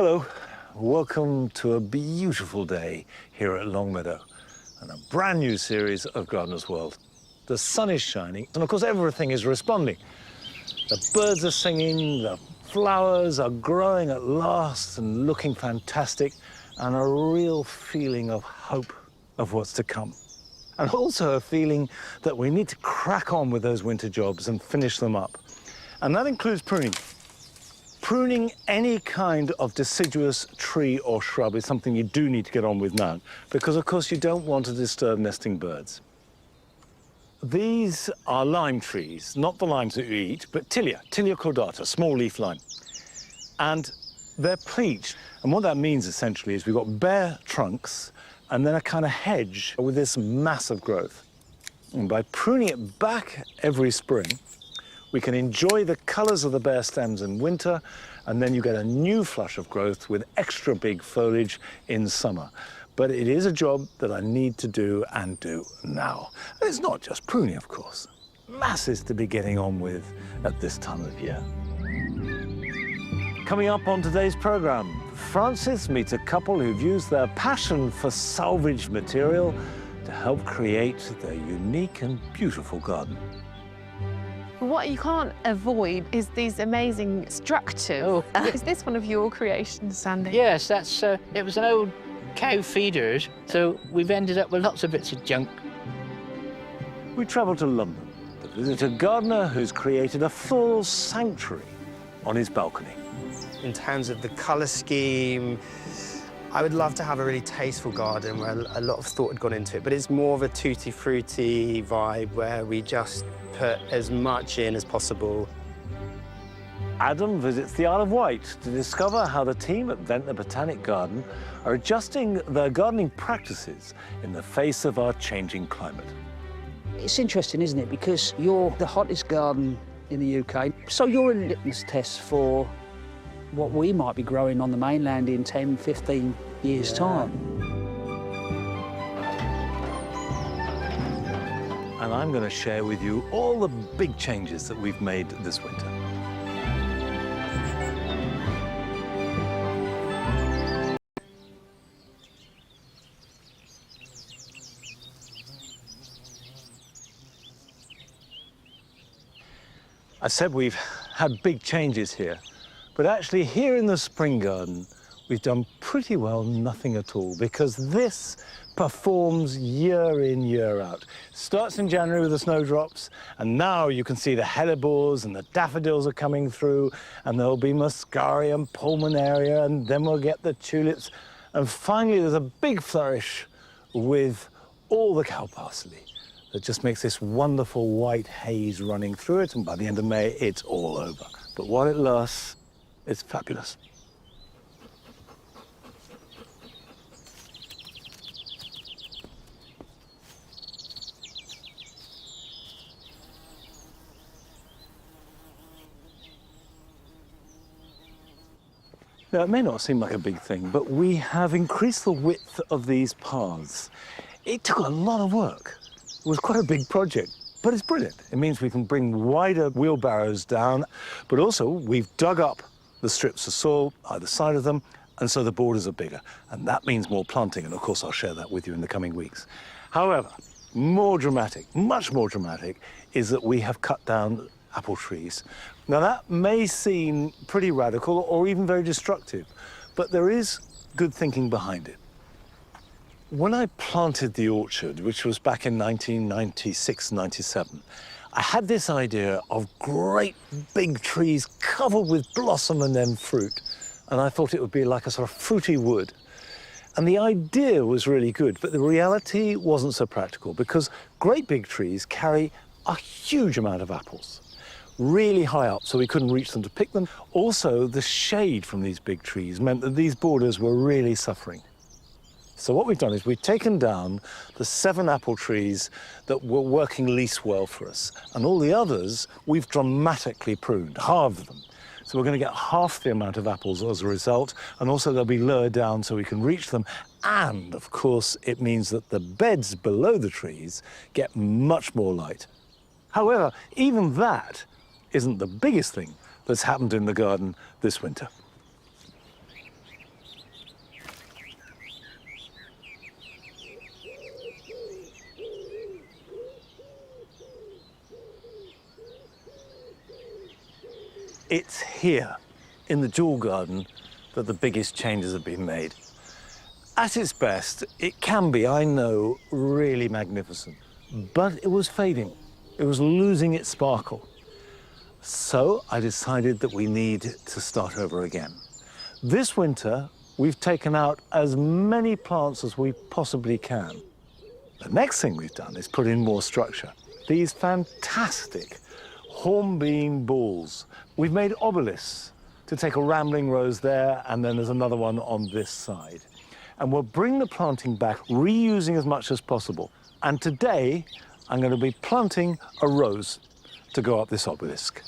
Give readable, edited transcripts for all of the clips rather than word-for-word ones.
Hello, welcome to a beautiful day here at Longmeadow and a brand new series of Gardener's World. The sun is shining and of course everything is responding. The birds are singing, the flowers are growing at last and looking fantastic, and a real feeling of hope of what's to come. And also a feeling that we need to crack on with those winter jobs and finish them up. And that includes pruning. Pruning any kind of deciduous tree or shrub is something you do need to get on with now, because of course you don't want to disturb nesting birds. These are lime trees, not the limes that you eat, but Tilia cordata, small leaf lime. And they're pleached. And what that means essentially is we've got bare trunks and then a kind of hedge with this massive growth. And by pruning it back every spring, we can enjoy the colours of the bare stems in winter, and then you get a new flush of growth with extra big foliage in summer. But it is a job that I need to do and do now. And it's not just pruning, of course. Masses to be getting on with at this time of year. Coming up on today's programme, Frances meets a couple who've used their passion for salvaged material to help create their unique and beautiful garden. What you can't avoid is these amazing structures. Oh. Is this one of your creations, Sandy? Yes, that's it was an old cow feeder, so we've ended up with lots of bits of junk. We travel to London to visit a gardener who's created a full sanctuary on his balcony. In terms of the colour scheme, I would love to have a really tasteful garden where a lot of thought had gone into it, but it's more of a tutti-frutti vibe where we just put as much in as possible. Adam visits the Isle of Wight to discover how the team at Ventnor Botanic Garden are adjusting their gardening practices in the face of our changing climate. It's interesting, isn't it? Because you're the hottest garden in the UK, so you're a litmus test for what we might be growing on the mainland in 10, 15 years' time. And I'm going to share with you all the big changes that we've made this winter. I said we've had big changes here, but actually here in the spring garden, we've done pretty well nothing at all, because this performs year in, year out. Starts in January with the snowdrops, and now you can see the hellebores and the daffodils are coming through, and there'll be muscarium pulmonaria, and then we'll get the tulips. And finally, there's a big flourish with all the cow parsley that just makes this wonderful white haze running through it, and by the end of May, it's all over. But while it lasts, it's fabulous. Now, it may not seem like a big thing, but we have increased the width of these paths. It took a lot of work. It was quite a big project, but it's brilliant. It means we can bring wider wheelbarrows down, but also we've dug up the strips of soil either side of them, and so the borders are bigger. And that means more planting, and of course I'll share that with you in the coming weeks. However, more dramatic, much more dramatic, is that we have cut down apple trees. Now that may seem pretty radical or even very destructive, but there is good thinking behind it. When I planted the orchard, which was back in 1996, 97, I had this idea of great big trees covered with blossom and then fruit. And I thought it would be like a sort of fruity wood. And the idea was really good, but the reality wasn't so practical, because great big trees carry a huge amount of apples, really high up, so we couldn't reach them to pick them. Also, the shade from these big trees meant that these borders were really suffering. So what we've done is we've taken down the 7 apple trees that were working least well for us, and all the others we've dramatically pruned, halved them. So we're going to get half the amount of apples as a result, and also they'll be lower down so we can reach them. And of course, it means that the beds below the trees get much more light. However, even that isn't the biggest thing that's happened in the garden this winter. It's here, in the jewel garden, that the biggest changes have been made. At its best, it can be, I know, really magnificent. But it was fading. It was losing its sparkle. So I decided that we need to start over again. This winter, we've taken out as many plants as we possibly can. The next thing we've done is put in more structure. These fantastic hornbeam balls. We've made obelisks to take a rambling rose there, and then there's another one on this side. And we'll bring the planting back, reusing as much as possible. And today, I'm going to be planting a rose to go up this obelisk.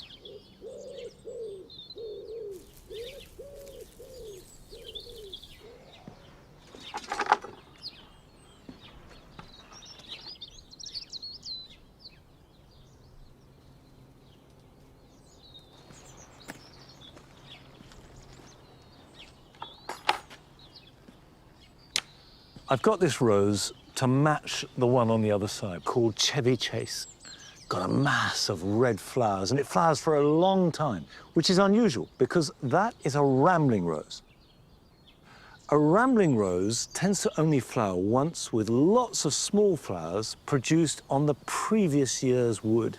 I've got this rose to match the one on the other side, called Chevy Chase. Got a mass of red flowers, and it flowers for a long time, which is unusual because that is a rambling rose. A rambling rose tends to only flower once with lots of small flowers produced on the previous year's wood.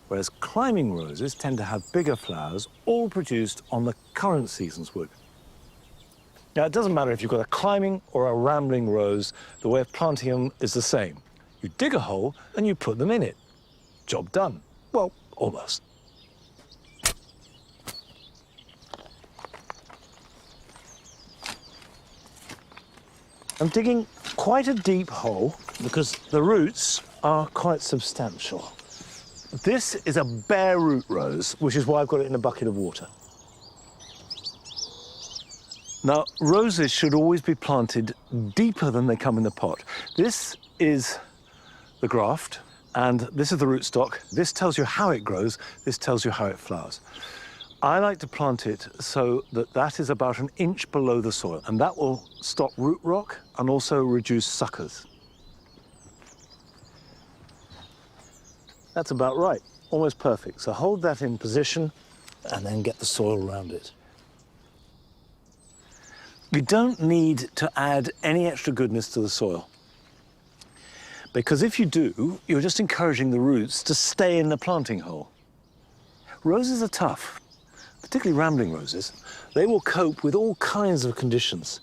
Whereas climbing roses tend to have bigger flowers, all produced on the current season's wood. Now, it doesn't matter if you've got a climbing or a rambling rose, the way of planting them is the same. You dig a hole and you put them in it. Job done. Well, almost. I'm digging quite a deep hole because the roots are quite substantial. This is a bare root rose, which is why I've got it in a bucket of water. Now, roses should always be planted deeper than they come in the pot. This is the graft, and this is the rootstock. This tells you how it grows. This tells you how it flowers. I like to plant it so that that is about an inch below the soil, and that will stop root rot and also reduce suckers. That's about right, almost perfect. So hold that in position and then get the soil around it. You don't need to add any extra goodness to the soil, because if you do, you're just encouraging the roots to stay in the planting hole. Roses are tough, particularly rambling roses. They will cope with all kinds of conditions.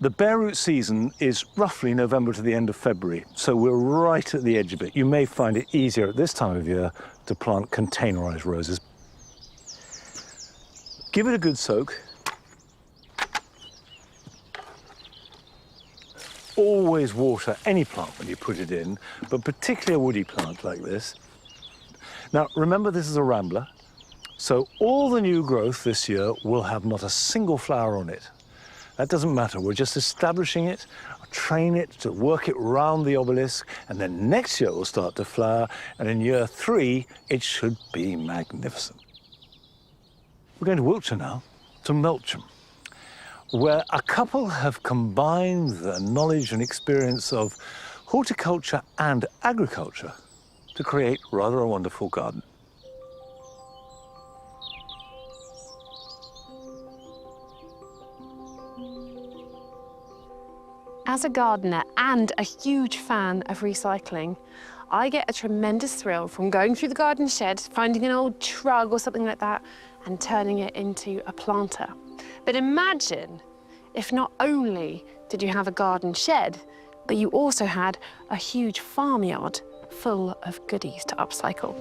The bare root season is roughly November to the end of February, so we're right at the edge of it. You may find it easier at this time of year to plant containerized roses. Give it a good soak. Always water any plant when you put it in, but particularly a woody plant like this. Now, remember, this is a rambler, so all the new growth this year will have not a single flower on it. That doesn't matter. We're just establishing it, train it to work it round the obelisk, and then next year it will start to flower, and in year 3, it should be magnificent. We're going to Wiltshire now, to Melksham, where a couple have combined the knowledge and experience of horticulture and agriculture to create rather a wonderful garden. As a gardener and a huge fan of recycling, I get a tremendous thrill from going through the garden shed, finding an old shrub or something like that, and turning it into a planter. But imagine if not only did you have a garden shed, but you also had a huge farmyard full of goodies to upcycle.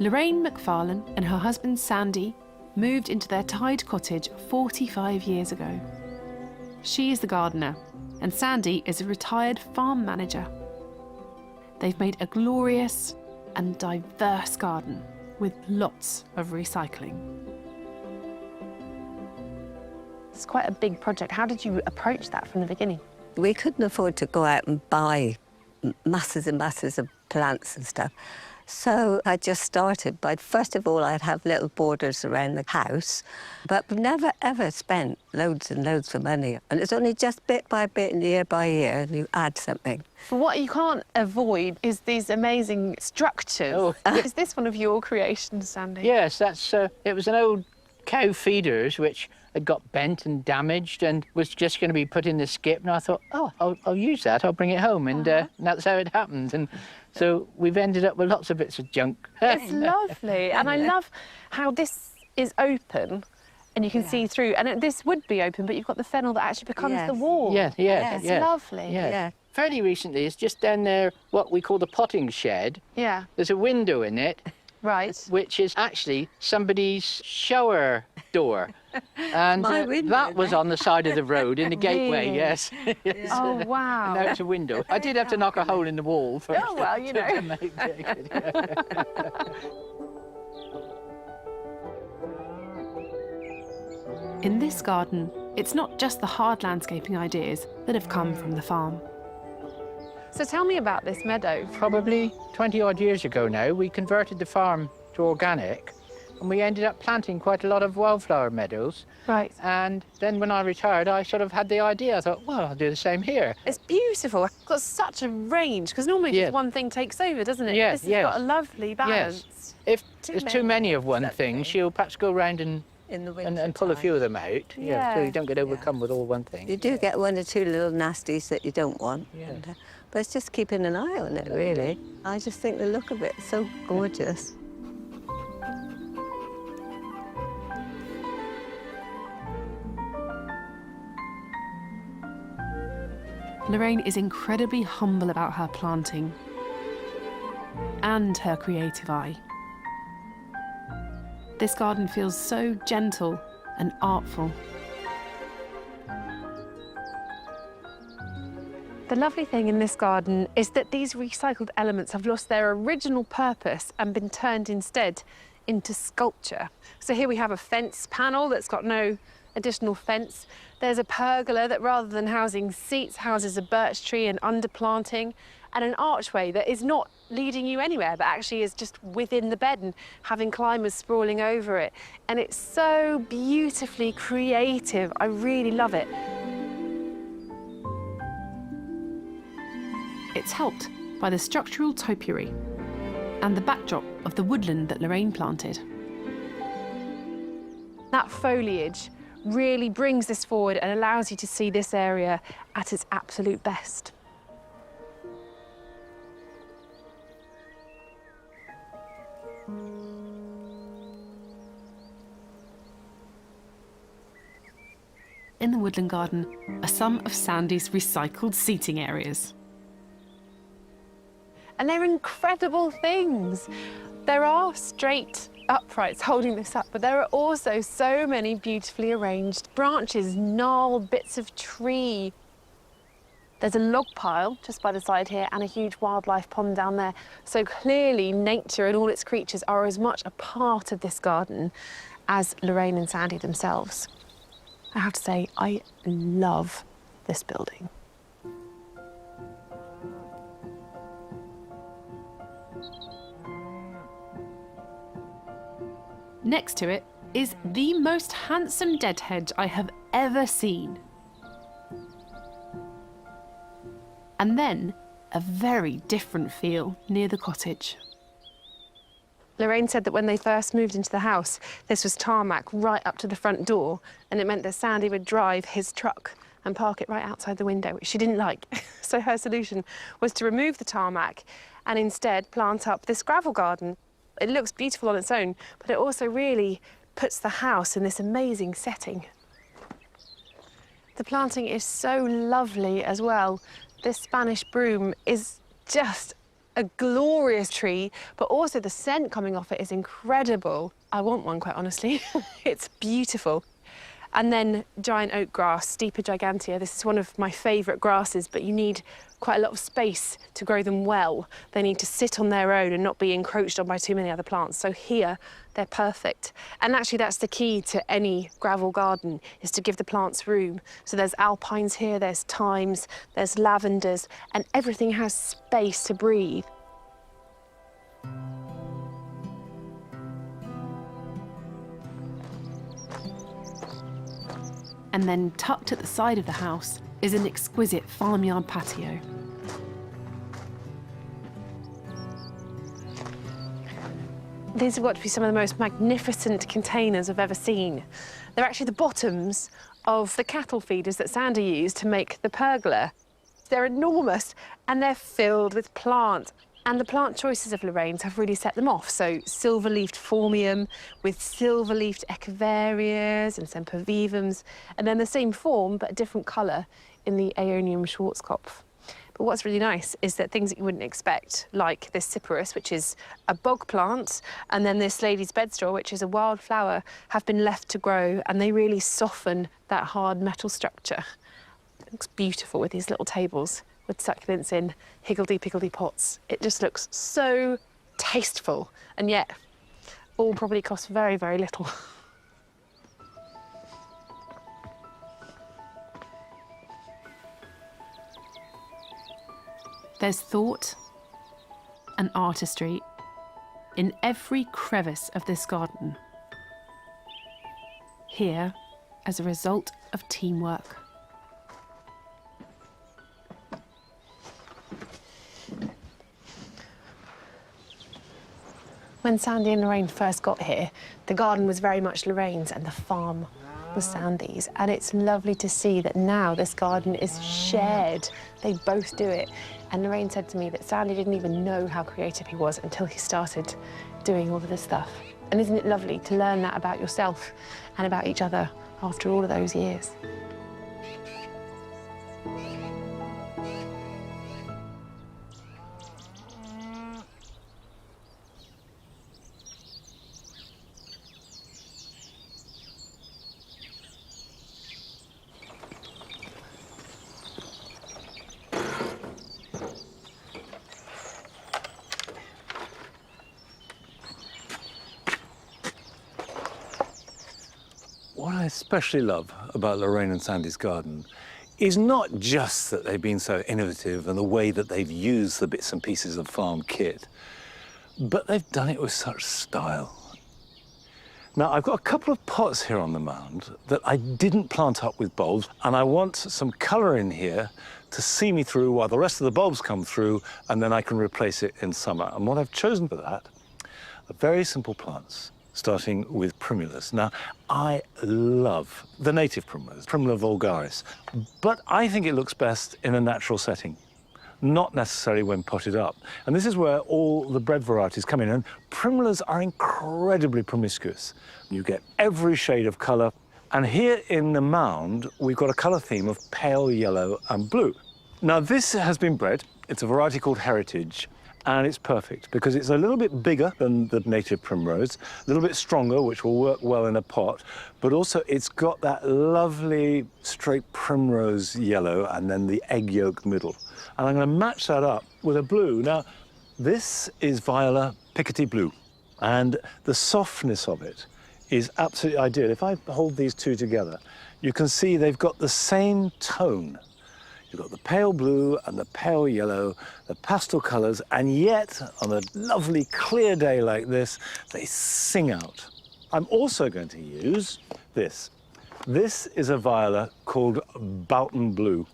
Lorraine McFarlane and her husband Sandy moved into their tied cottage 45 years ago. She is the gardener, and Sandy is a retired farm manager. They've made a glorious and diverse garden with lots of recycling. It's quite a big project. How did you approach that from the beginning? We couldn't afford to go out and buy masses and masses of plants and stuff. So I just started by, first of all, I'd have little borders around the house, but we've never, ever spent loads and loads of money. And it's only just bit by bit and year by year, and you add something. But what you can't avoid is these amazing structures. Oh. Is this one of your creations, Sandy? Yes, that's, it was an old cow feeders which had got bent and damaged and was just going to be put in the skip. And I thought, oh, I'll use that, I'll bring it home. And that's how it happened. And so we've ended up with lots of bits of junk. It's lovely. And I love how this is open and you can see through. And this would be open, but you've got the fennel that actually becomes the wall. Yeah. It's lovely. Yeah. Fairly recently, it's just down there, what we call the potting shed. Yeah. There's a window in it. Right. Which is actually somebody's shower door. And that was on the side of the road in the gateway, Really? yes. Yes. Oh, wow. And now it's a window. I did have to knock a hole in the wall first. Oh, well, you know. To make it, In this garden, it's not just the hard landscaping ideas that have come from the farm. So tell me about this meadow. Probably 20-odd years ago now, we converted the farm to organic, and we ended up planting quite a lot of wildflower meadows. Right. And then when I retired, I sort of had the idea. I thought, well, I'll do the same here. It's beautiful. It's got such a range, because normally just one thing takes over, doesn't it? Yes, This has got a lovely balance. Yes. If there's too many of one thing, she'll perhaps go around and pull a few of them out. So you don't get overcome with all one thing. You do get one or two little nasties that you don't want. Yes. But it's just keeping an eye on it, really. I just think the look of it is so gorgeous. Lorraine is incredibly humble about her planting and her creative eye. This garden feels so gentle and artful. The lovely thing in this garden is that these recycled elements have lost their original purpose and been turned instead into sculpture. So here we have a fence panel that's got no additional fence. There's a pergola that, rather than housing seats, houses a birch tree and underplanting, and an archway that is not leading you anywhere, but actually is just within the bed and having climbers sprawling over it. And it's so beautifully creative. I really love it. It's helped by the structural topiary and the backdrop of the woodland that Lorraine planted. That foliage really brings this forward and allows you to see this area at its absolute best. In the woodland garden are some of Sandy's recycled seating areas. And they're incredible things. There are straight uprights holding this up, but there are also so many beautifully arranged branches, gnarled bits of tree. There's a log pile just by the side here and a huge wildlife pond down there. So clearly nature and all its creatures are as much a part of this garden as Lorraine and Sandy themselves. I have to say, I love this building. Next to it is the most handsome dead hedge I have ever seen. And then a very different feel near the cottage. Lorraine said that when they first moved into the house, this was tarmac right up to the front door, and it meant that Sandy would drive his truck and park it right outside the window, which she didn't like. So her solution was to remove the tarmac and instead plant up this gravel garden. It looks beautiful on its own, but it also really puts the house in this amazing setting. The planting is so lovely as well. This Spanish broom is just a glorious tree, but also the scent coming off it is incredible. I want one, quite honestly. It's beautiful. And then giant oak grass, Stipa gigantea. This is one of my favourite grasses, but you need quite a lot of space to grow them well. They need to sit on their own and not be encroached on by too many other plants. So here, they're perfect. And actually, that's the key to any gravel garden, is to give the plants room. So there's alpines here, there's thymes, there's lavenders, and everything has space to breathe. And then tucked at the side of the house is an exquisite farmyard patio. These have got to be some of the most magnificent containers I've ever seen. They're actually the bottoms of the cattle feeders that Sandy used to make the pergola. They're enormous and they're filled with plants. And the plant choices of Lorraine's have really set them off. So silver-leafed formium with silver-leafed echeverias and sempervivums, and then the same form but a different colour in the Aeonium Schwarzkopf. But what's really nice is that things that you wouldn't expect, like this cyperus, which is a bog plant, and then this lady's bedstraw, which is a wild flower, have been left to grow, and they really soften that hard metal structure. It looks beautiful with these little tables with succulents in higgledy-piggledy pots. It just looks so tasteful, and yet all probably cost very, very little. There's thought and artistry in every crevice of this garden. Here, as a result of teamwork. When Sandy and Lorraine first got here, the garden was very much Lorraine's and the farm was Sandy's. And it's lovely to see that now this garden is shared. They both do it. And Lorraine said to me that Sandy didn't even know how creative he was until he started doing all of this stuff. And isn't it lovely to learn that about yourself and about each other after all of those years? What I especially love about Lorraine and Sandy's garden is not just that they've been so innovative and the way that they've used the bits and pieces of farm kit, but they've done it with such style. Now, I've got a couple of pots here on the mound that I didn't plant up with bulbs, and I want some colour in here to see me through while the rest of the bulbs come through, and then I can replace it in summer. And what I've chosen for that are very simple plants, starting with primulas. Now, I love the native primrose, Primula vulgaris, but I think it looks best in a natural setting, not necessarily when potted up. And this is where all the bred varieties come in, and primulas are incredibly promiscuous. You get every shade of colour, and here in the mound, we've got a colour theme of pale yellow and blue. Now, this has been bred. It's a variety called Heritage, and it's perfect because it's a little bit bigger than the native primrose, a little bit stronger, which will work well in a pot, but also it's got that lovely straight primrose yellow and then the egg yolk middle. And I'm going to match that up with a blue. Now, this is Viola Picardy Blue, and the softness of it is absolutely ideal. If I hold these two together, you can see they've got the same tone. You've got the pale blue and the pale yellow, the pastel colours, and yet, on a lovely clear day like this, they sing out. I'm also going to use this. This is a viola called Boughton Blue.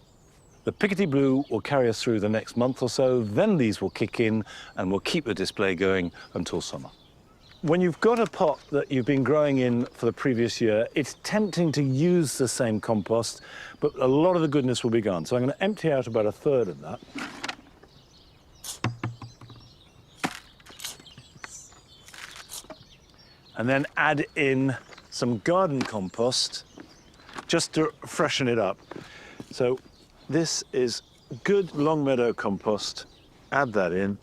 The Picardy Blue will carry us through the next month or so, then these will kick in and will keep the display going until summer. When you've got a pot that you've been growing in for the previous year, it's tempting to use the same compost, but a lot of the goodness will be gone. So I'm going to empty out about a third of that. And then add in some garden compost just to freshen it up. So this is good Longmeadow compost. Add that in.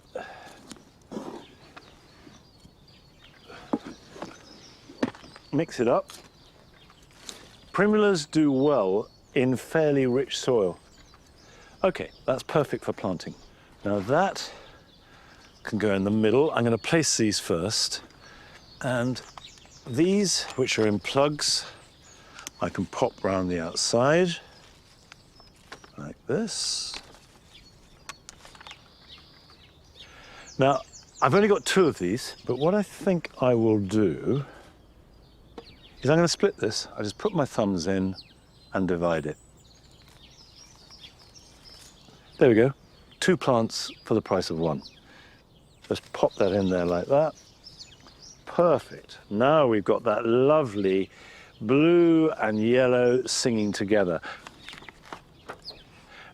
Mix it up. Primulas do well in fairly rich soil. Okay, that's perfect for planting. Now that can go in the middle. I'm going to place these first. And these, which are in plugs, I can pop round the outside, like this. Now, I've only got 2 of these, but what I think I will do is I'm going to split this. I just put my thumbs in and divide it. There we go. 2 plants for the price of 1. Just pop that in there like that. Perfect. Now we've got that lovely blue and yellow singing together.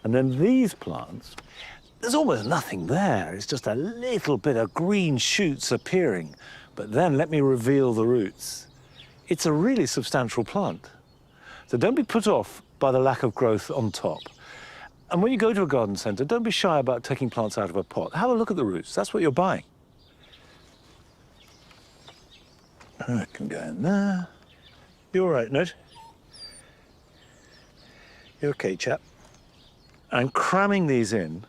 And then these plants, there's almost nothing there. It's just a little bit of green shoots appearing. But then let me reveal the roots. It's a really substantial plant. So don't be put off by the lack of growth on top. And when you go to a garden centre, don't be shy about taking plants out of a pot. Have a look at the roots. That's what you're buying. I can go in there. You all right, Ned? You okay, chap? I'm cramming these in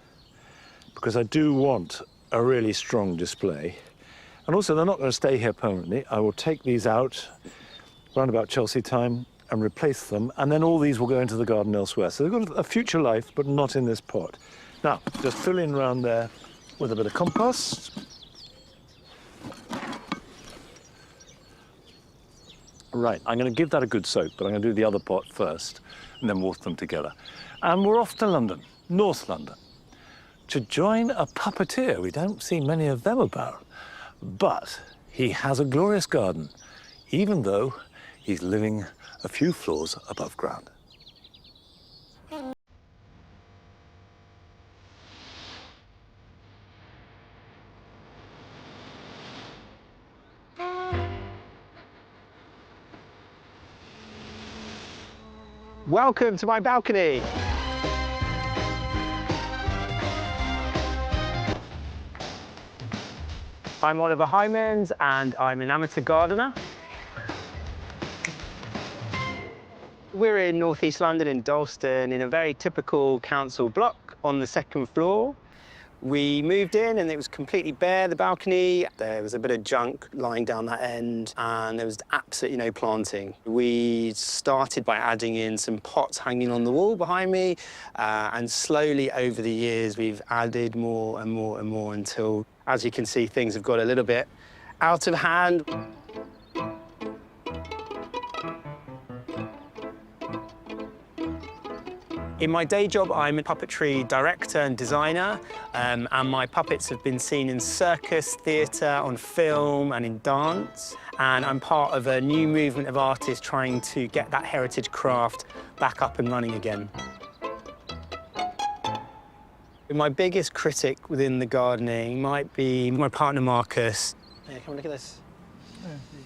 because I do want a really strong display. And also, they're not going to stay here permanently. I will take these out round about Chelsea time and replace them, and then all these will go into the garden elsewhere. So they've got a future life, but not in this pot. Now, just fill in around there with a bit of compost. Right, I'm going to give that a good soak, but I'm going to do the other pot first, and then water them together. And we're off to London, North London, to join a puppeteer. We don't see many of them about, but he has a glorious garden, even though he's living a few floors above ground. Welcome to my balcony. I'm Oliver Hymans and I'm an amateur gardener. We're in northeast London in Dalston in a very typical council block on the 2nd floor. We moved in and it was completely bare, the balcony. There was a bit of junk lying down that end and there was absolutely no planting. We started by adding in some pots hanging on the wall behind me and slowly over the years we've added more and more and more until, as you can see, things have got a little bit out of hand. In my day job, I'm a puppetry director and designer, and my puppets have been seen in circus, theatre, on film and in dance. And I'm part of a new movement of artists trying to get that heritage craft back up and running again. My biggest critic within the gardening might be my partner, Marcus. Yeah, come and look at this.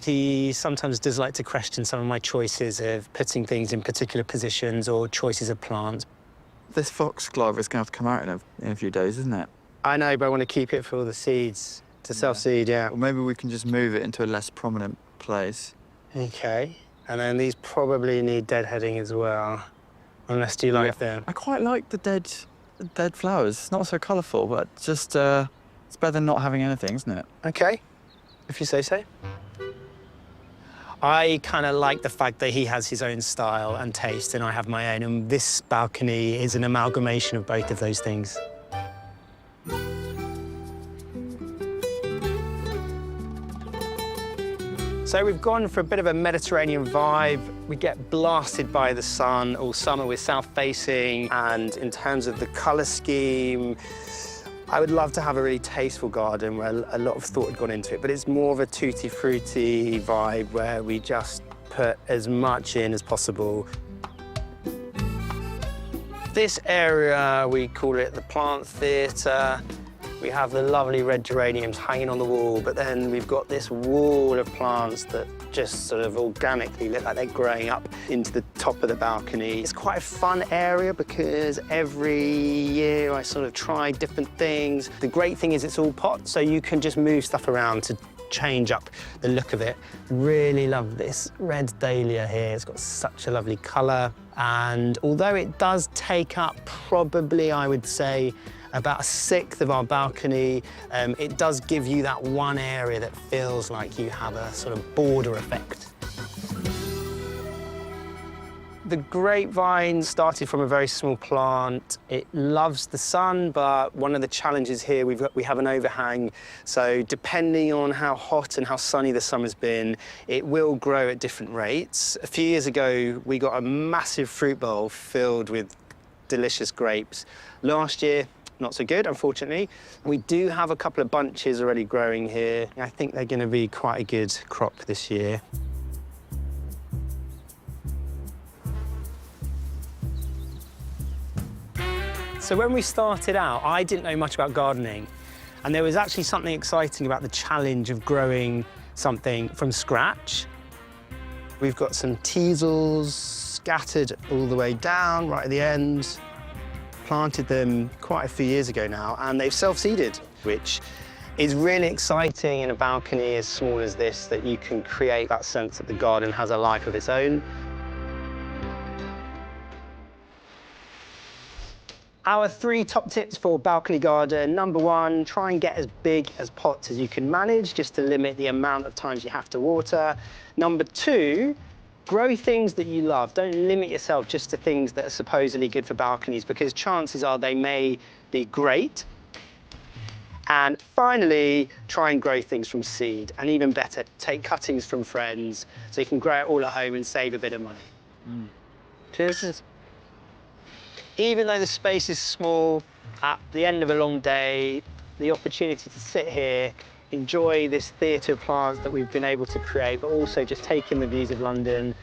He sometimes does like to question some of my choices of putting things in particular positions or choices of plants. This foxglove is going to have to come out in a few days, isn't it? I know, but I want to keep it for all the seeds to self-seed, yeah. Well, maybe we can just move it into a less prominent place. OK. And then these probably need deadheading as well, unless do you like them? I quite like the dead flowers. It's not so colourful, but just it's better than not having anything, isn't it? OK, if you say so. I kind of like the fact that he has his own style and taste and I have my own, and this balcony is an amalgamation of both of those things. So we've gone for a bit of a Mediterranean vibe. We get blasted by the sun all summer. We're south-facing, and in terms of the colour scheme, I would love to have a really tasteful garden where a lot of thought had gone into it, but it's more of a tutti-frutti vibe where we just put as much in as possible. This area, we call it the plant theatre. We have the lovely red geraniums hanging on the wall, but then we've got this wall of plants that just sort of organically look like they're growing up into the top of the balcony. It's quite a fun area because every year I sort of try different things. The great thing is it's all pots, so you can just move stuff around to change up the look of it. Really love this red dahlia here. It's got such a lovely colour. And although it does take up probably, I would say, about 1/6 of our balcony, it does give you that one area that feels like you have a sort of border effect. The grapevine started from a very small plant. It loves the sun, but one of the challenges here, we have an overhang. So depending on how hot and how sunny the summer's been, it will grow at different rates. A few years ago, we got a massive fruit bowl filled with delicious grapes. Last year, not so good, unfortunately. We do have a couple of bunches already growing here. I think they're going to be quite a good crop this year. So when we started out, I didn't know much about gardening, and there was actually something exciting about the challenge of growing something from scratch. We've got some teasels scattered all the way down, right at the end. Planted them quite a few years ago now, and they've self-seeded, which is really exciting in a balcony as small as this, that you can create that sense that the garden has a life of its own. Our 3 top tips for balcony garden. Number 1, try and get as big as pots as you can manage, just to limit the amount of times you have to water. Number 2, grow things that you love. Don't limit yourself just to things that are supposedly good for balconies, because chances are they may be great. And finally, try and grow things from seed. And even better, take cuttings from friends so you can grow it all at home and save a bit of money. Cheers. Even though the space is small, at the end of a long day, the opportunity to sit here, enjoy this theatre of plants that we've been able to create, but also just take in the views of London.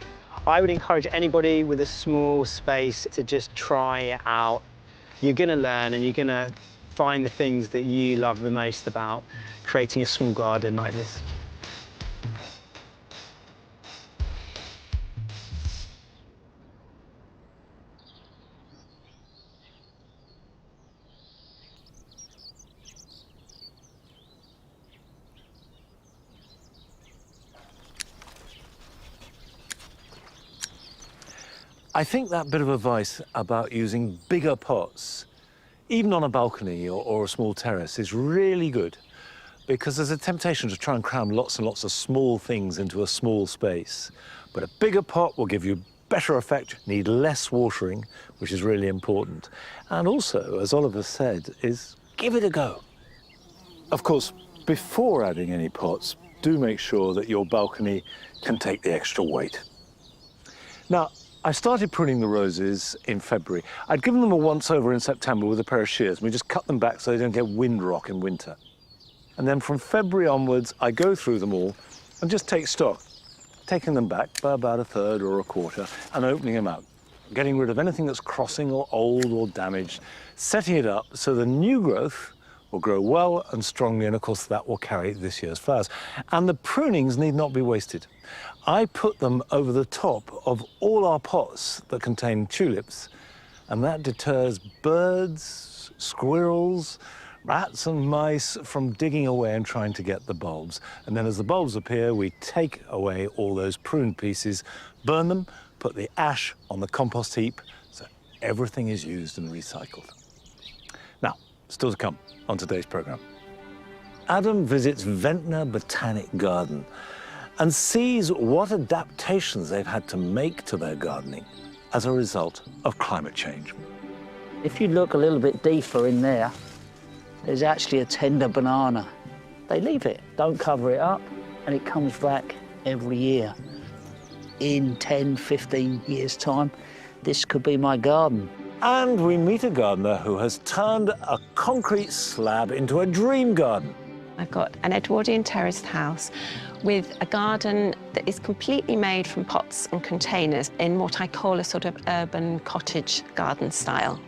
I would encourage anybody with a small space to just try it out. You're going to learn, and you're going to find the things that you love the most about creating a small garden like this. I think that bit of advice about using bigger pots, even on a balcony or a small terrace, is really good, because there's a temptation to try and cram lots and lots of small things into a small space. But a bigger pot will give you better effect, need less watering, which is really important. And also, as Oliver said, is give it a go. Of course, before adding any pots, do make sure that your balcony can take the extra weight. Now, I started pruning the roses in February. I'd given them a once-over in September with a pair of shears, and we just cut them back so they don't get wind rock in winter. And then from February onwards, I go through them all and just take stock, taking them back by about a third or a quarter and opening them out, getting rid of anything that's crossing or old or damaged, setting it up so the new growth will grow well and strongly, and of course that will carry this year's flowers. And the prunings need not be wasted. I put them over the top of all our pots that contain tulips, and that deters birds, squirrels, rats and mice from digging away and trying to get the bulbs. And then as the bulbs appear, we take away all those pruned pieces, burn them, put the ash on the compost heap, so everything is used and recycled. Now, still to come on today's programme. Adam visits Ventnor Botanic Garden and sees what adaptations they've had to make to their gardening as a result of climate change. If you look a little bit deeper in there, there's actually a tender banana. They leave it, don't cover it up, and it comes back every year. In 10, 15 years' time, this could be my garden. And we meet a gardener who has turned a concrete slab into a dream garden. I've got an Edwardian terraced house with a garden that is completely made from pots and containers in what I call a sort of urban cottage garden style.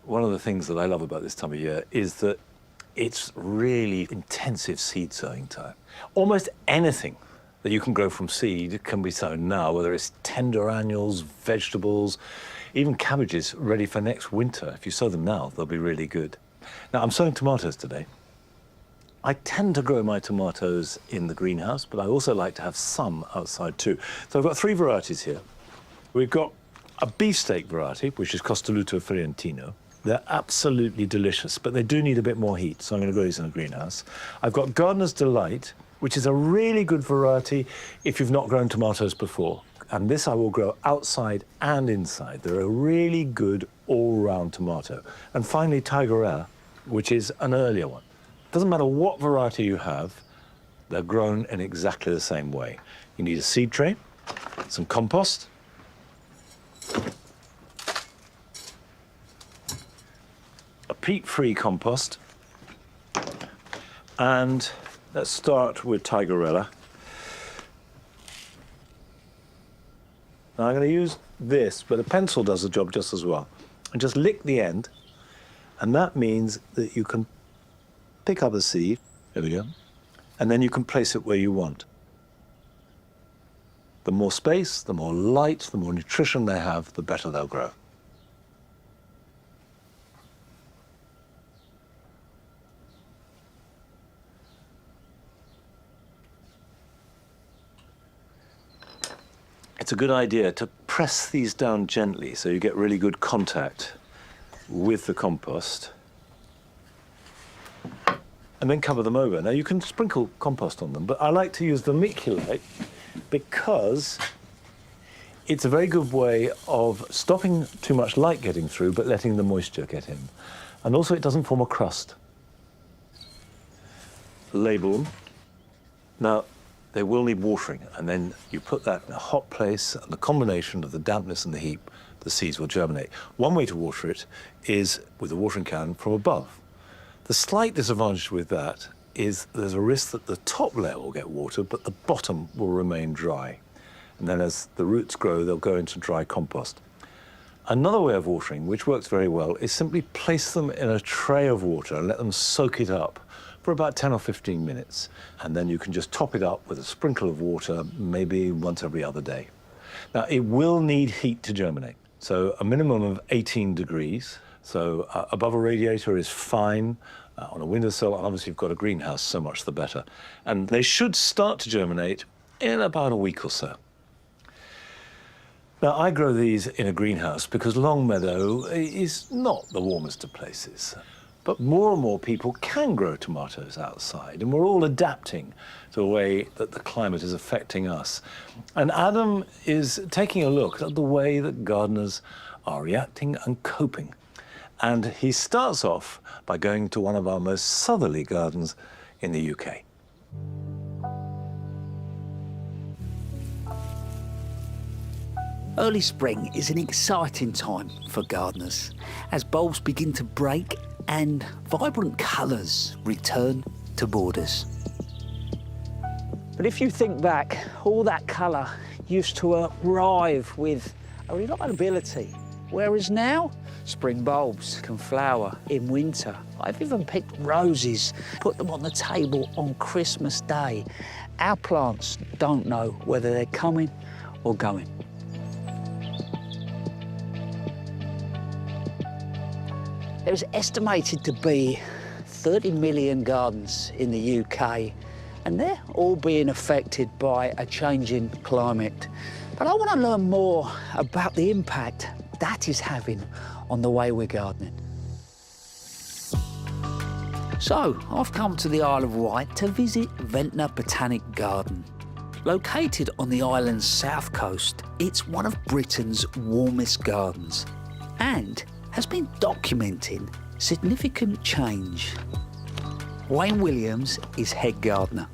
One of the things that I love about this time of year is that it's really intensive seed sowing time. Almost anything that you can grow from seed can be sown now, whether it's tender annuals, vegetables, even cabbages ready for next winter. If you sow them now, they'll be really good. Now, I'm sowing tomatoes today. I tend to grow my tomatoes in the greenhouse, but I also like to have some outside too. So I've got 3 varieties here. We've got a beefsteak variety, which is Costoluto Fiorentino. They're absolutely delicious, but they do need a bit more heat, so I'm going to grow these in a greenhouse. I've got Gardener's Delight, which is a really good variety if you've not grown tomatoes before. And this I will grow outside and inside. They're a really good all-round tomato. And finally, Tigerella, which is an earlier one. Doesn't matter what variety you have, they're grown in exactly the same way. You need a seed tray, some compost, a peat-free compost, and let's start with Tigerella. Now I'm going to use this, but a pencil does the job just as well. And just lick the end, and that means that you can pick up a seed, there we go, and then you can place it where you want. The more space, the more light, the more nutrition they have, the better they'll grow. It's a good idea to press these down gently so you get really good contact with the compost. And then cover them over. Now you can sprinkle compost on them, but I like to use vermiculite because it's a very good way of stopping too much light getting through, but letting the moisture get in. And also it doesn't form a crust. Label them. Now, they will need watering, and then you put that in a hot place, and the combination of the dampness and the heat, the seeds will germinate. One way to water it is with a watering can from above. The slight disadvantage with that is there's a risk that the top layer will get watered, but the bottom will remain dry. And then as the roots grow, they'll go into dry compost. Another way of watering, which works very well, is simply place them in a tray of water and let them soak it up for about 10 or 15 minutes. And then you can just top it up with a sprinkle of water, maybe once every other day. Now, it will need heat to germinate. So a minimum of 18 degrees. So above a radiator is fine, on a windowsill, and obviously you've got a greenhouse, so much the better. And they should start to germinate in about a week or so. Now, I grow these in a greenhouse because Longmeadow is not the warmest of places. But more and more people can grow tomatoes outside, and we're all adapting to the way that the climate is affecting us. And Adam is taking a look at the way that gardeners are reacting and coping. And he starts off by going to one of our most southerly gardens in the UK. Early spring is an exciting time for gardeners as bulbs begin to break and vibrant colours return to borders. But if you think back, all that colour used to arrive with a reliability, whereas now, spring bulbs can flower in winter. I've even picked roses, put them on the table on Christmas Day. Our plants don't know whether they're coming or going. There's estimated to be 30 million gardens in the UK, and they're all being affected by a changing climate. But I want to learn more about the impact that is having on the way we're gardening. So, I've come to the Isle of Wight to visit Ventnor Botanic Garden. Located on the island's south coast, it's one of Britain's warmest gardens and has been documenting significant change. Wayne Williams is head gardener.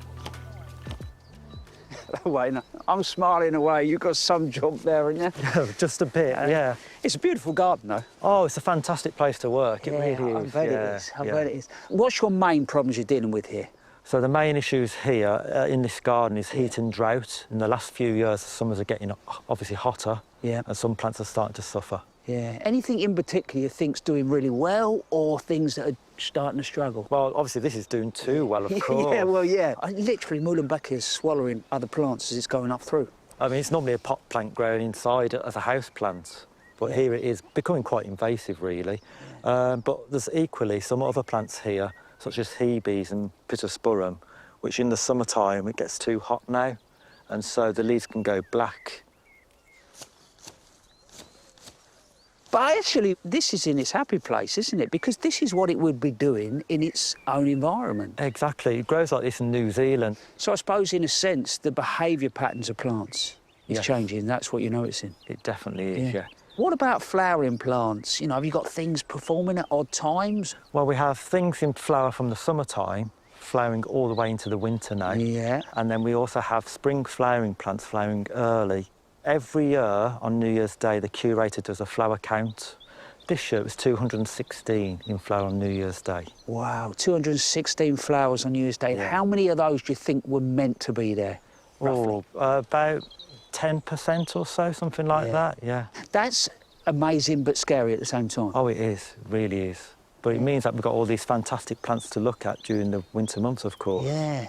Wayne, I'm smiling away. You've got some job there, haven't you? Just a bit, yeah. It's a beautiful garden, though. Oh, it's a fantastic place to work. It really is. I bet it is. I bet it is. What's your main problems you're dealing with here? So the main issues here in this garden is heat and drought. In the last few years, the summers are getting obviously hotter, and some plants are starting to suffer. Yeah. Anything in particular you think's doing really well, or things that are starting to struggle? Well, obviously this is doing too well, of course. Yeah, well, yeah. I literally Muhlenbeck is swallowing other plants as it's going up through. I mean, it's normally a pot plant growing inside as a house plant, but here it is becoming quite invasive, really. But there's equally some other plants here, such as Hebes and Pittosporum, which in the summertime it gets too hot now, and so the leaves can go black. But actually, this is in its happy place, isn't it? Because this is what it would be doing in its own environment. Exactly. It grows like this in New Zealand. So I suppose, in a sense, the behaviour patterns of plants is Yes. changing. That's what you're noticing. It definitely is, yeah. What about flowering plants? You know, have you got things performing at odd times? Well, we have things in flower from the summertime, flowering all the way into the winter now. Yeah. And then we also have spring flowering plants flowering early. Every year on New Year's Day, the curator does a flower count. This year it was 216 in flower on New Year's Day. Wow, 216 flowers on New Year's Day. Yeah. How many of those do you think were meant to be there, roughly? About 10% or so, something like that, yeah. That's amazing but scary at the same time. Oh, it is, really is. But it means that we've got all these fantastic plants to look at during the winter months, of course. Yeah.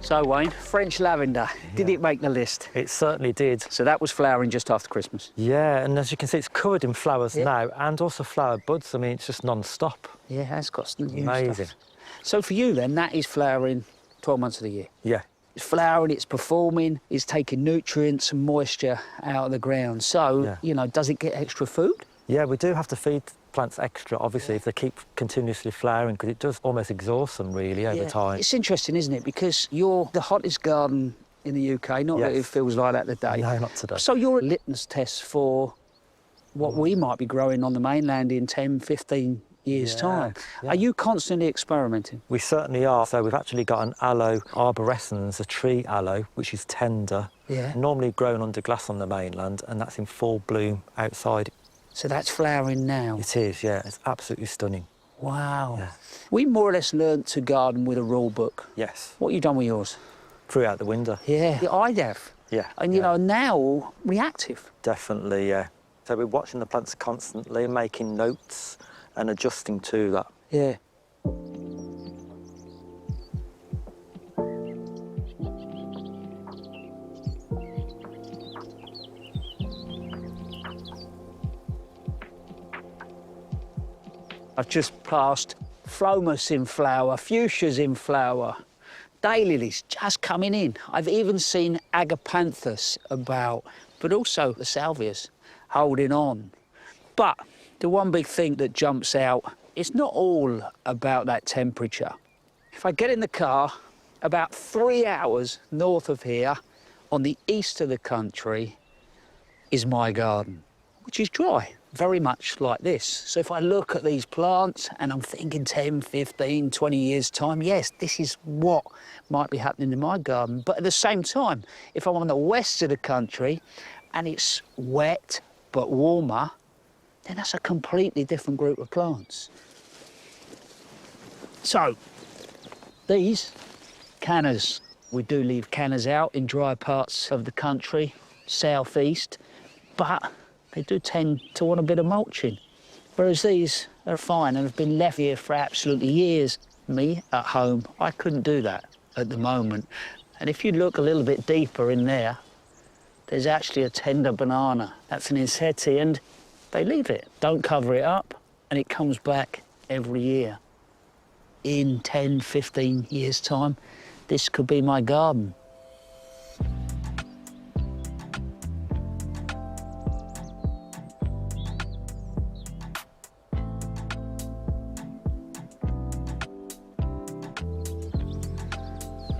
So, Wayne, French lavender, did it make the list? It certainly did. So that was flowering just after Christmas? Yeah, and as you can see, it's covered in flowers Yeah. now, and also flower buds. I mean, it's just non-stop. Yeah, it has got some new Amazing. stuff. So for you then, that is flowering 12 months of the year? Yeah. It's flowering, it's performing, it's taking nutrients and moisture out of the ground. So, Yeah. you know, does it get extra food? Yeah, we do have to feed plants extra, obviously, if they keep continuously flowering, because it does almost exhaust them, really, over time. It's interesting, isn't it? Because you're the hottest garden in the UK, not that Yes. it feels like that today. No, not today. So you're a litmus test for what we might be growing on the mainland in 10, 15 years' Yeah, time. yeah. Are you constantly experimenting? We certainly are. So we've actually got an aloe arborescens, a tree aloe, which is tender, Yeah. normally grown under glass on the mainland, and that's in full bloom outside. So that's flowering now. It is, yeah. It's absolutely stunning. Wow. Yeah. We more or less learned to garden with a rule book. Yes. What have you done with yours? Threw out the window. Yeah, I'd have. Yeah. And, you yeah. know, now reactive. Definitely, yeah. So we're watching the plants constantly, making notes and adjusting to that. Yeah. I've just passed phlomis in flower, fuchsias in flower, daylilies just coming in. I've even seen agapanthus about, but also the salvias holding on. But the one big thing that jumps out, it's not all about that temperature. If I get in the car, about 3 hours north of here, on the east of the country, is my garden, which is dry, very much like this. So if I look at these plants and I'm thinking 10, 15, 20 years' time, yes, this is what might be happening in my garden. But at the same time, if I'm on the west of the country and it's wet but warmer, then that's a completely different group of plants. So, these cannas, we do leave cannas out in dry parts of the country, southeast, but they do tend to want a bit of mulching. Whereas these are fine and have been left here for absolutely years. Me, at home, I couldn't do that at the moment. And if you look a little bit deeper in there, there's actually a tender banana. That's an inseti, and they leave it, don't cover it up, and it comes back every year. In 10, 15 years' time, this could be my garden.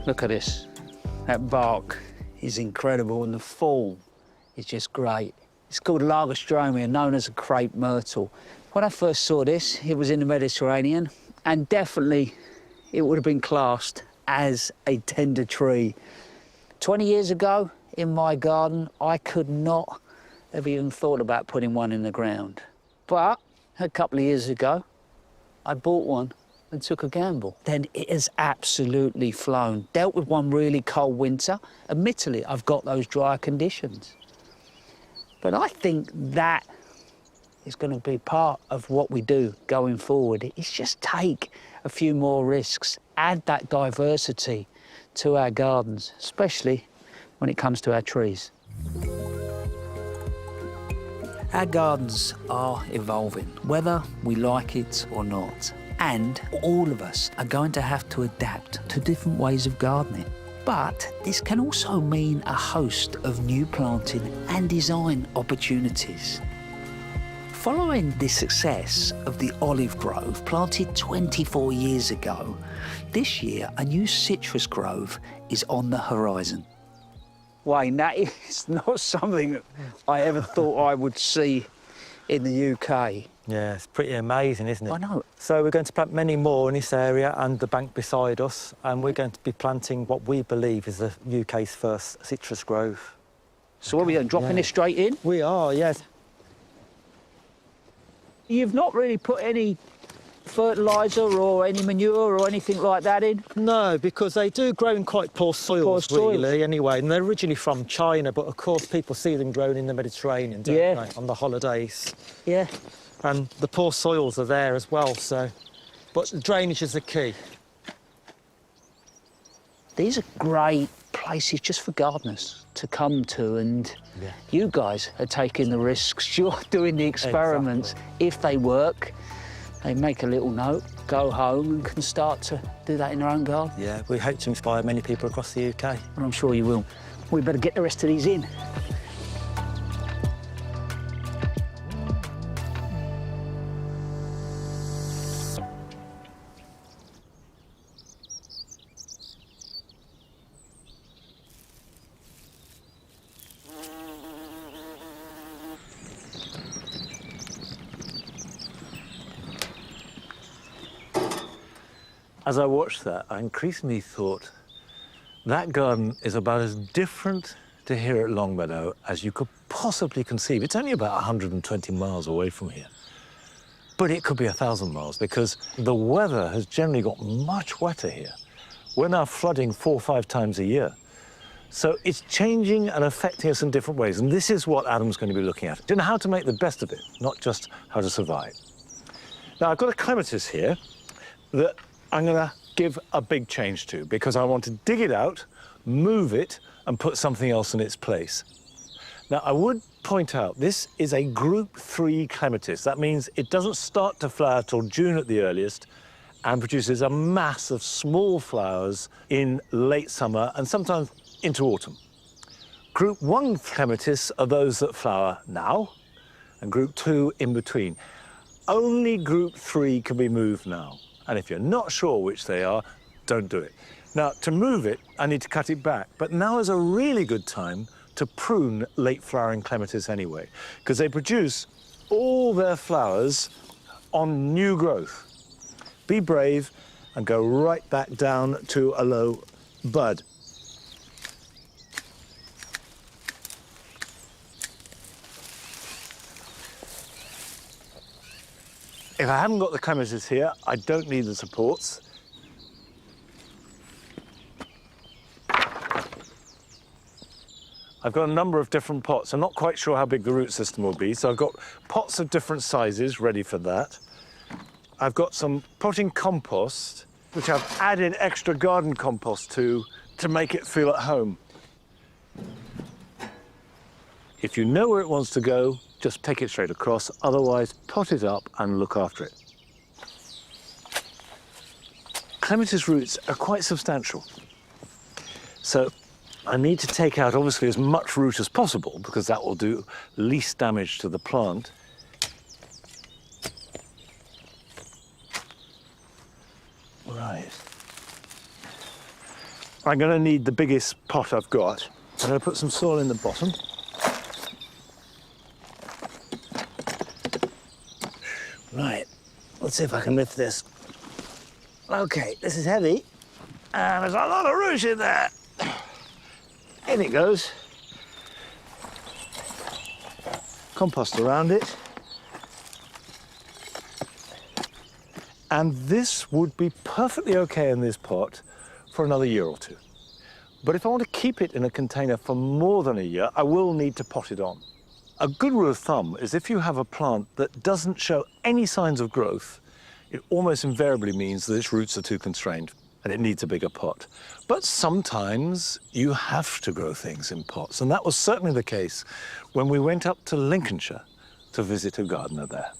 Look at this. That bark is incredible, and the form is just great. It's called Lagerstromia, known as a crepe myrtle. When I first saw this, it was in the Mediterranean, and definitely it would have been classed as a tender tree. 20 years ago, in my garden, I could not have even thought about putting one in the ground. But a couple of years ago, I bought one and took a gamble. Then it has absolutely flown. Dealt with one really cold winter. Admittedly, I've got those dry conditions. But I think that is going to be part of what we do going forward. It's just take a few more risks, add that diversity to our gardens, especially when it comes to our trees. Our gardens are evolving, whether we like it or not. And all of us are going to have to adapt to different ways of gardening. But this can also mean a host of new planting and design opportunities. Following the success of the olive grove planted 24 years ago, this year a new citrus grove is on the horizon. Wayne, that is not something that I ever thought I would see in the UK. Yeah, it's pretty amazing, isn't it? I know. So we're going to plant many more in this area and the bank beside us, and we're going to be planting what we believe is the UK's first citrus grove. So what are we doing, dropping this straight in? We are, yes. You've not really put any fertiliser or any manure or anything like that in? No, because they do grow in quite poor soils, really, anyway. And they're originally from China, but of course people see them grown in the Mediterranean, don't they, on the holidays. Yeah. And the poor soils are there as well, so... But the drainage is the key. These are great places just for gardeners to come to, and you guys are taking the risks. You're doing the experiments. Exactly. If they work, they make a little note, go home and can start to do that in their own garden. Yeah, we hope to inspire many people across the UK. And I'm sure you will. We better get the rest of these in. As I watched that, I increasingly thought that garden is about as different to here at Longmeadow as you could possibly conceive. It's only about 120 miles away from here. But it could be 1,000 miles because the weather has generally got much wetter here. We're now flooding 4 or 5 times a year. So it's changing and affecting us in different ways. And this is what Adam's going to be looking at. And how to make the best of it, not just how to survive. Now, I've got a clematis here that I'm going to give a big change to because I want to dig it out, move it, and put something else in its place. Now, I would point out this is a group 3 clematis. That means it doesn't start to flower till June at the earliest and produces a mass of small flowers in late summer and sometimes into autumn. Group 1 clematis are those that flower now, and group 2 in between. Only group 3 can be moved now. And if you're not sure which they are, don't do it. Now, to move it, I need to cut it back. But now is a really good time to prune late flowering clematis anyway, because they produce all their flowers on new growth. Be brave and go right back down to a low bud. If I haven't got the clematis here, I don't need the supports. I've got a number of different pots. I'm not quite sure how big the root system will be, so I've got pots of different sizes ready for that. I've got some potting compost, which I've added extra garden compost to make it feel at home. If you know where it wants to go, just take it straight across, otherwise pot it up and look after it. Clematis roots are quite substantial. So I need to take out obviously as much root as possible because that will do least damage to the plant. Right. I'm going to need the biggest pot I've got. I'm going to put some soil in the bottom. Right, let's see if I can lift this. Okay, this is heavy, and there's a lot of root in there. In it goes. Compost around it. And this would be perfectly okay in this pot for another year or 2. But if I want to keep it in a container for more than a year, I will need to pot it on. A good rule of thumb is if you have a plant that doesn't show any signs of growth, it almost invariably means that its roots are too constrained and it needs a bigger pot. But sometimes you have to grow things in pots, and that was certainly the case when we went up to Lincolnshire to visit a gardener there.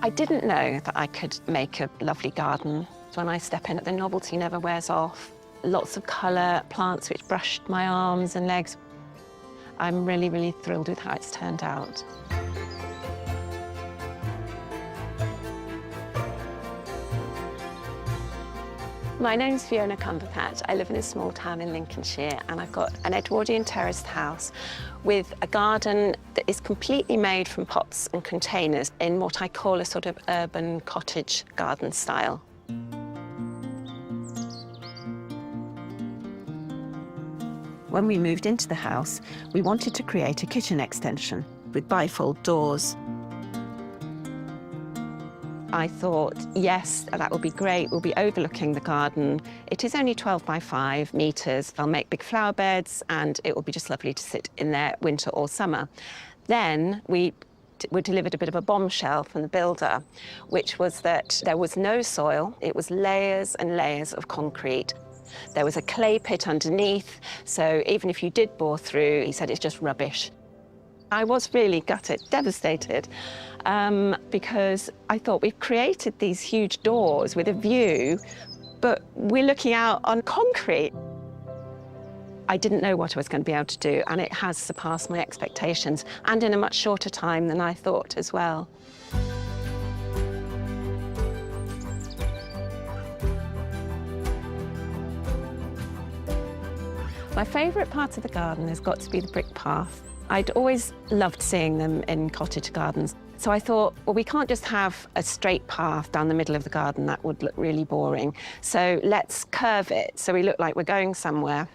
I didn't know that I could make a lovely garden. When I step in, the novelty never wears off. Lots of colour, plants which brushed my arms and legs. I'm really, really thrilled with how it's turned out. My name's Fiona Cumberpatch. I live in a small town in Lincolnshire, and I've got an Edwardian terraced house with a garden that is completely made from pots and containers in what I call a sort of urban cottage garden style. When we moved into the house, we wanted to create a kitchen extension with bifold doors. I thought, yes, that would be great. We'll be overlooking the garden. It is only 12 by 5 metres. I'll make big flower beds, and it will be just lovely to sit in there winter or summer. Then we were delivered a bit of a bombshell from the builder, which was that there was no soil. It was layers and layers of concrete. There was a clay pit underneath, so even if you did bore through, he said it's just rubbish. I was really gutted, devastated, because I thought we've created these huge doors with a view, but we're looking out on concrete. I didn't know what I was going to be able to do, and it has surpassed my expectations, and in a much shorter time than I thought as well. My favourite part of the garden has got to be the brick path. I'd always loved seeing them in cottage gardens. So I thought, well, we can't just have a straight path down the middle of the garden. That would look really boring. So let's curve it so we look like we're going somewhere.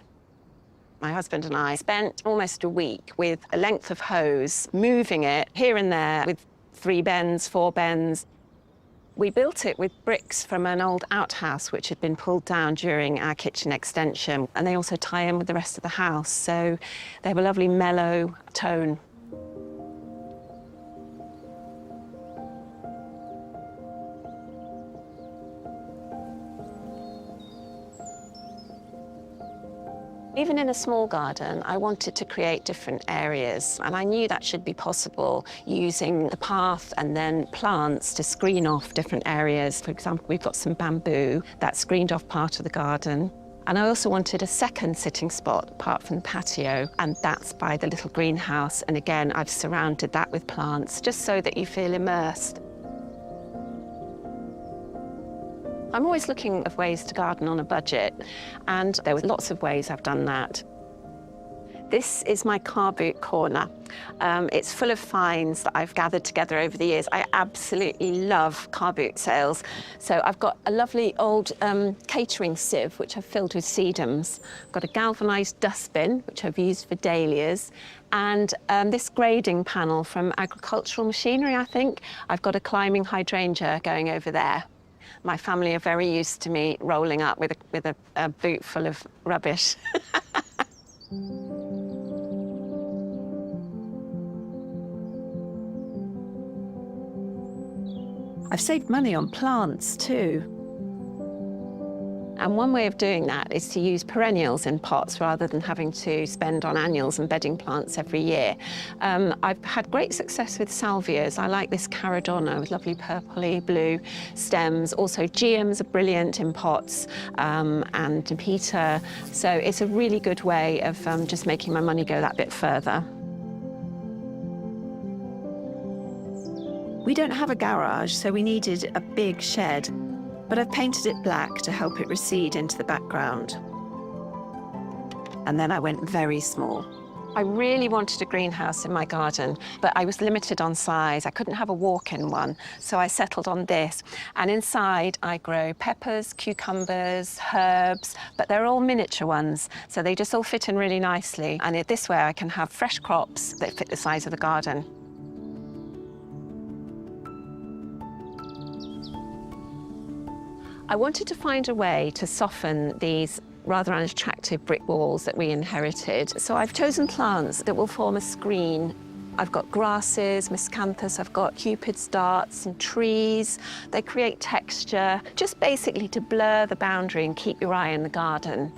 My husband and I spent almost a week with a length of hose, moving it here and there with 3 bends, 4 bends. We built it with bricks from an old outhouse which had been pulled down during our kitchen extension, and they also tie in with the rest of the house, so they have a lovely mellow tone. Even in a small garden, I wanted to create different areas, and I knew that should be possible using the path and then plants to screen off different areas. For example, we've got some bamboo that screened off part of the garden. And I also wanted a second sitting spot apart from the patio, and that's by the little greenhouse. And again, I've surrounded that with plants just so that you feel immersed. I'm always looking for ways to garden on a budget, and there were lots of ways I've done that. This is my car boot corner. It's full of finds that I've gathered together over the years. I absolutely love car boot sales. So I've got a lovely old catering sieve, which I've filled with sedums. I've got a galvanised dustbin, which I've used for dahlias, and this grading panel from agricultural machinery, I think. I've got a climbing hydrangea going over there. My family are very used to me rolling up with a boot full of rubbish. I've saved money on plants too. And one way of doing that is to use perennials in pots rather than having to spend on annuals and bedding plants every year. I've had great success with salvias. I like this caradonna with lovely purpley blue stems. Also, geums are brilliant in pots, and peter. So it's a really good way of just making my money go that bit further. We don't have a garage, so we needed a big shed. But I've painted it black to help it recede into the background. And then I went very small. I really wanted a greenhouse in my garden, but I was limited on size. I couldn't have a walk-in one, so I settled on this. And inside I grow peppers, cucumbers, herbs, but they're all miniature ones, so they just all fit in really nicely. And this way I can have fresh crops that fit the size of the garden. I wanted to find a way to soften these rather unattractive brick walls that we inherited. So I've chosen plants that will form a screen. I've got grasses, miscanthus, I've got cupid's darts and trees. They create texture, just basically to blur the boundary and keep your eye in the garden.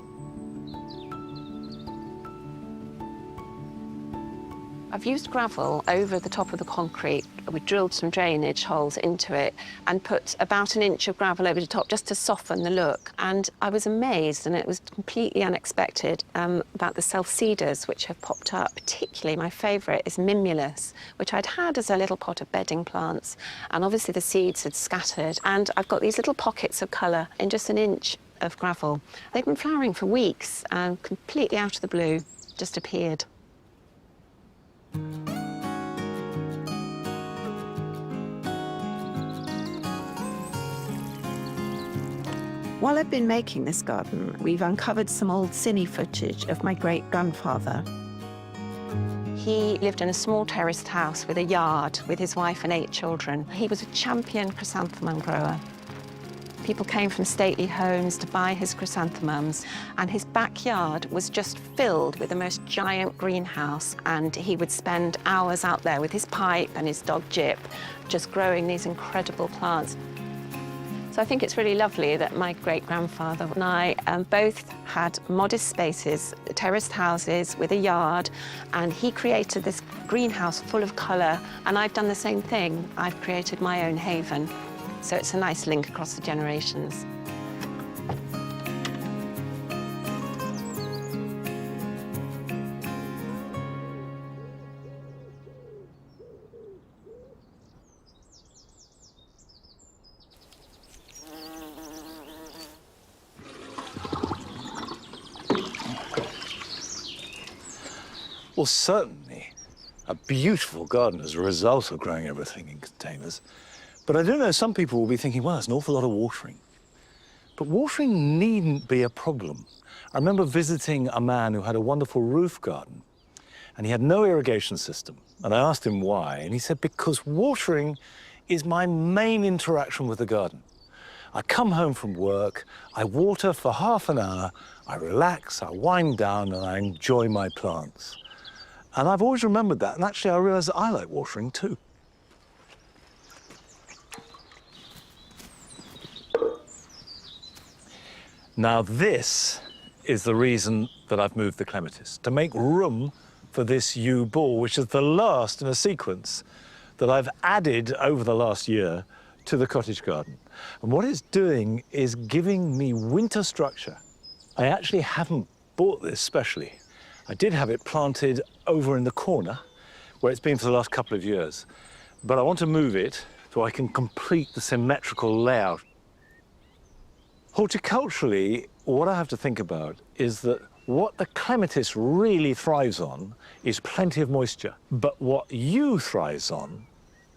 I've used gravel over the top of the concrete. We drilled some drainage holes into it and put about 1 inch of gravel over the top just to soften the look. And I was amazed, and it was completely unexpected, about the self-seeders which have popped up. Particularly my favourite is mimulus, which I'd had as a little pot of bedding plants. And obviously the seeds had scattered. And I've got these little pockets of colour in just 1 inch of gravel. They've been flowering for weeks and completely out of the blue just appeared. While I've been making this garden, we've uncovered some old cine footage of my great-grandfather. He lived in a small terraced house with a yard with his wife and 8 children. He was a champion chrysanthemum grower. People came from stately homes to buy his chrysanthemums, and his backyard was just filled with the most giant greenhouse, and he would spend hours out there with his pipe and his dog Jip, just growing these incredible plants. So I think it's really lovely that my great-grandfather and I both had modest spaces, terraced houses with a yard, and he created this greenhouse full of colour, and I've done the same thing. I've created my own haven. So it's a nice link across the generations. Well, certainly a beautiful garden as a result of growing everything in containers. But I do know some people will be thinking, well, that's an awful lot of watering. But watering needn't be a problem. I remember visiting a man who had a wonderful roof garden, and he had no irrigation system. And I asked him why, and he said, because watering is my main interaction with the garden. I come home from work, I water for half an hour, I relax, I wind down, and I enjoy my plants. And I've always remembered that, and actually I realized that I like watering too. Now this is the reason that I've moved the clematis, to make room for this yew ball, which is the last in a sequence that I've added over the last year to the cottage garden. And what it's doing is giving me winter structure. I actually haven't bought this specially. I did have it planted over in the corner, where it's been for the last couple of years. But I want to move it so I can complete the symmetrical layout. Horticulturally, what I have to think about is that what the clematis really thrives on is plenty of moisture. But what yew thrives on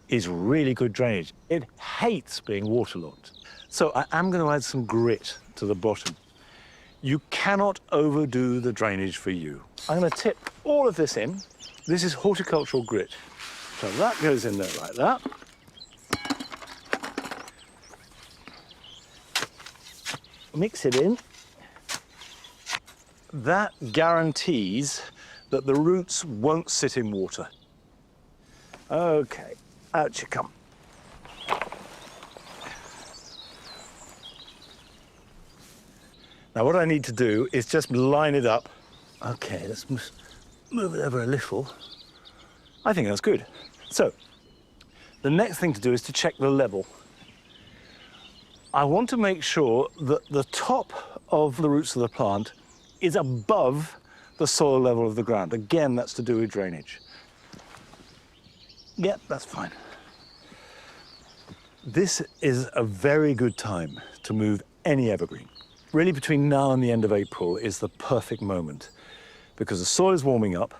is really good drainage. It hates being waterlogged. So I am going to add some grit to the bottom. You cannot overdo the drainage for yew. I'm going to tip all of this in. This is horticultural grit. So that goes in there like that. Mix it in. That guarantees that the roots won't sit in water. Okay, out you come. Now what I need to do is just line it up. Okay, let's move it over a little. I think that's good. So, the next thing to do is to check the level. I want to make sure that the top of the roots of the plant is above the soil level of the ground. Again, that's to do with drainage. Yep, that's fine. This is a very good time to move any evergreen. Really, between now and the end of April is the perfect moment because the soil is warming up,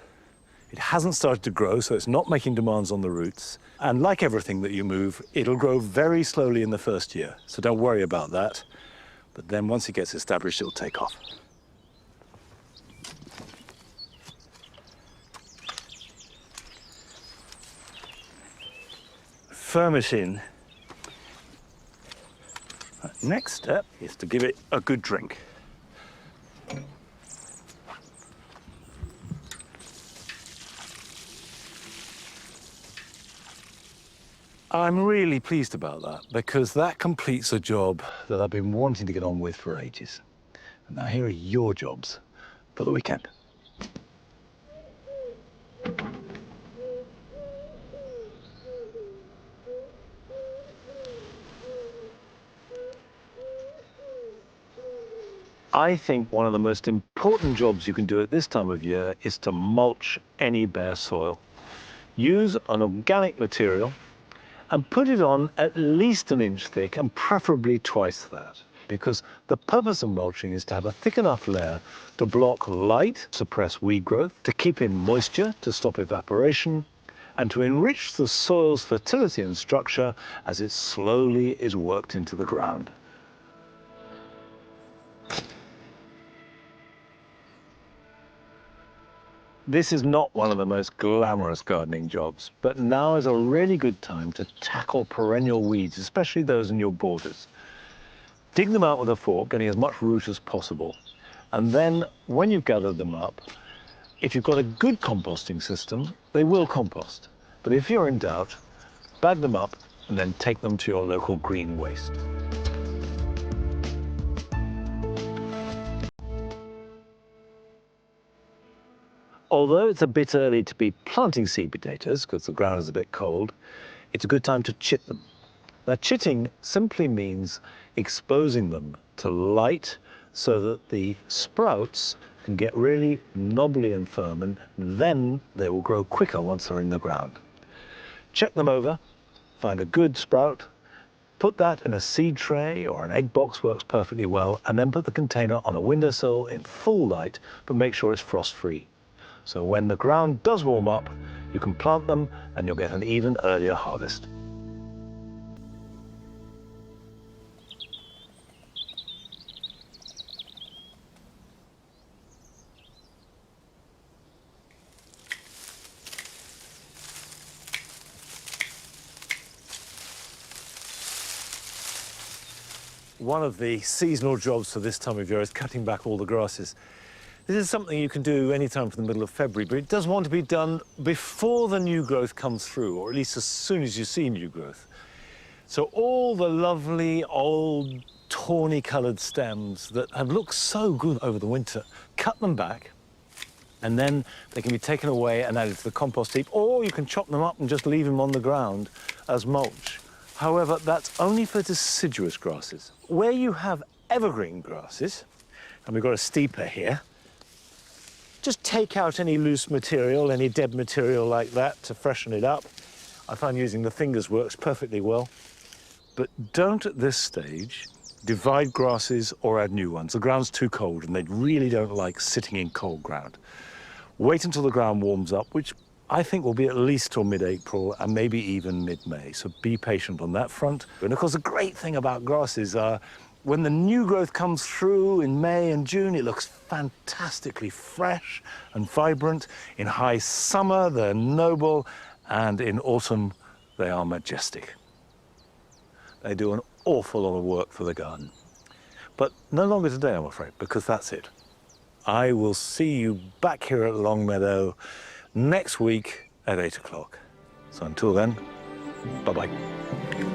it hasn't started to grow, so it's not making demands on the roots. And like everything that you move, it'll grow very slowly in the first year, so don't worry about that. But then once it gets established, it'll take off. Firm it in. Next step is to give it a good drink. I'm really pleased about that because that completes a job that I've been wanting to get on with for ages. And now here are your jobs for the weekend. I think one of the most important jobs you can do at this time of year is to mulch any bare soil. Use an organic material and put it on at least an inch thick and preferably twice that, because the purpose of mulching is to have a thick enough layer to block light, suppress weed growth, to keep in moisture, to stop evaporation, and to enrich the soil's fertility and structure as it slowly is worked into the ground. This is not one of the most glamorous gardening jobs, but now is a really good time to tackle perennial weeds, especially those in your borders. Dig them out with a fork, getting as much root as possible. And then, when you've gathered them up, if you've got a good composting system, they will compost. But if you're in doubt, bag them up and then take them to your local green waste. Although it's a bit early to be planting seed potatoes because the ground is a bit cold, it's a good time to chit them. Now, chitting simply means exposing them to light so that the sprouts can get really knobbly and firm, and then they will grow quicker once they're in the ground. Check them over, find a good sprout, put that in a seed tray or an egg box, works perfectly well, and then put the container on a windowsill in full light, but make sure it's frost-free. So when the ground does warm up, you can plant them and you'll get an even earlier harvest. One of the seasonal jobs for this time of year is cutting back all the grasses. This is something you can do anytime from the middle of February, but it does want to be done before the new growth comes through, or at least as soon as you see new growth. So all the lovely old tawny-coloured stems that have looked so good over the winter, cut them back, and then they can be taken away and added to the compost heap, or you can chop them up and just leave them on the ground as mulch. However, that's only for deciduous grasses. Where you have evergreen grasses, and we've got a steeper here, just take out any loose material, any dead material like that to freshen it up. I find using the fingers works perfectly well. But don't at this stage divide grasses or add new ones. The ground's too cold and they really don't like sitting in cold ground. Wait until the ground warms up, which I think will be at least till mid-April and maybe even mid-May. So be patient on that front. And of course, the great thing about grasses are when the new growth comes through in May and June, it looks fantastically fresh and vibrant. In high summer, they're noble, and in autumn, they are majestic. They do an awful lot of work for the garden. But no longer today, I'm afraid, because that's it. I will see you back here at Longmeadow next week at 8 o'clock. So until then, bye-bye. Thank you.